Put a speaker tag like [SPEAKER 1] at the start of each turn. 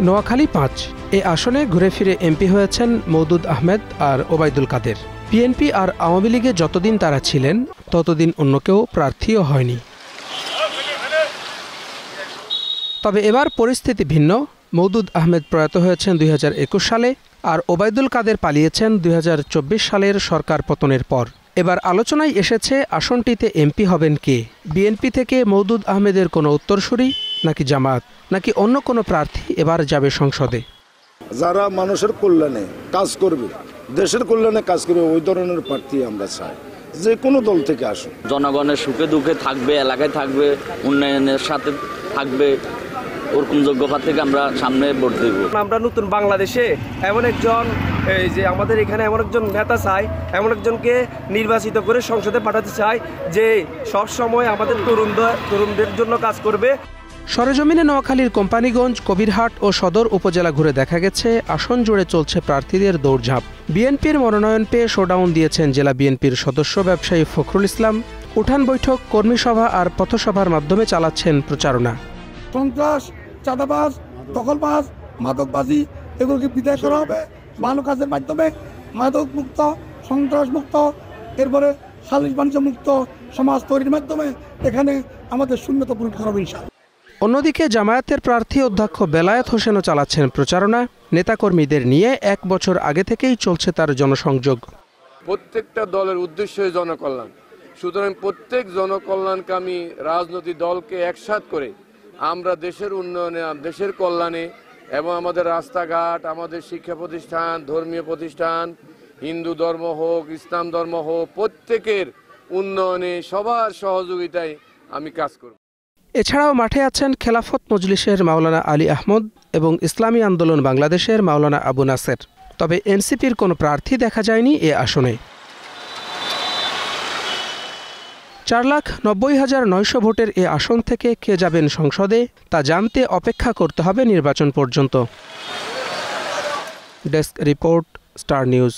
[SPEAKER 1] নোয়াখালী ৫ এ আসনে ঘুরে ফিরে এমপি হয়েছেন মওদুদ আহমেদ আর ওবায়দুল কাদের। বিএনপি আর আওয়ামী লীগে যতদিন তারা ছিলেন ততদিন অন্য কেউ প্রার্থীও হয়নি। তবে এবার পরিস্থিতি ভিন্ন। মওদুদ আহমেদ প্রয়াত হয়েছেন ২০২১ সালে আর ওবায়দুল কাদের পালিয়েছেন ২০২৪ সালের সরকার পতনের পর। এবার আলোচনায় এসেছে আসনটিতে এমপি হবেন কে। বিএনপি থেকে মওদুদ আহমেদের কোনো উত্তরসূরি, নাকি জামায়াত, নাকি অন্য কোনো প্রার্থী এবার যাবে সংসদে।
[SPEAKER 2] যারা মানুষের কল্যাণে কাজ করবে, দেশের কল্যাণে কাজ করবে, ওই ধরনের প্রার্থী আমরা চাই, যে কোনো দল থেকে আসুক।
[SPEAKER 3] জনগণের সুখে দুঃখে থাকবে, এলাকায় থাকবে, উন্নয়নের সাথে থাকবে, ওরকম যোগ্য থেকে আমরা সামনে ভোট দেব।
[SPEAKER 4] আমরা নতুন বাংলাদেশে এমন একজন আমাদের এখানে এমন একজন নেতা চাই, এমন একজনকে নির্বাচিত করে সংসদে পাঠাতে চাই যে সব সময় আমাদের তরুণদের জন্য কাজ করবে।
[SPEAKER 1] সরেজমিনে নোয়াখালীর কোম্পানিগঞ্জ, কবিরহাট ও সদর উপজেলা ঘুরে দেখা গেছে আসন জুড়ে চলছে প্রার্থীদের দৌড়ঝাঁপ। বিএনপির মনোনয়ন পেয়ে শোডাউন দিয়েছেন জেলা বিএনপির সদস্য ব্যবসায়ী ফখরুল ইসলাম। উঠান বৈঠক, কর্মী সভা আর পথসভার মাধ্যমে চালাচ্ছেন প্রচারণা।
[SPEAKER 5] সন্ত্রাস, চাঁদাবাজ, দখলবাজ, মাদকবাজি এগুলোকে বিদায় করা হবে ভালো কাজের মাধ্যমে। মাদক মুক্ত, সন্ত্রাস মুক্ত, এরপরে সালিশ বাণিজ্য মুক্ত সমাজ তৈরির মাধ্যমে এখানে আমাদের শূন্যতা পূরণ করা হবে ইনশাআল্লাহ।
[SPEAKER 1] অন্যদিকে জামায়াতের প্রার্থী অধ্যক্ষ বেলায়েত হোসেনও চালাচ্ছেন প্রচারণা। নেতাকর্মীদের নিয়ে ১ বছর আগে থেকেই চলছে তার জনসংযোগ।
[SPEAKER 6] প্রত্যেকটা দলের উদ্দেশ্য জনকল্যাণ, সুতরাং প্রত্যেক জনকল্যাণকামী রাজনৈতিক দলকে একসাথ করে আমরা দেশের উন্নয়নে, দেশের কল্যাণে এবং আমাদের রাস্তাঘাট, আমাদের শিক্ষা প্রতিষ্ঠান, ধর্মীয় প্রতিষ্ঠান, হিন্দু ধর্ম হোক, ইসলাম ধর্ম হোক, প্রত্যেকের উন্নয়নে সবার সহযোগিতায় আমি কাজ করব।
[SPEAKER 1] এছাড়াও মাঠে আছেন খেলাফত মজলিসের মাওলানা আলী আহমদ এবং ইসলামী আন্দোলন বাংলাদেশের মাওলানা আবু নাসের। তবে এনসিপির কোনো প্রার্থী দেখা যায়নি এ আসনে। ৪,৯০,৯০০ ভোটের এ আসন থেকে কে যাবেন সংসদে তা জানতে অপেক্ষা করতে হবে নির্বাচন পর্যন্ত। Desk report, star news.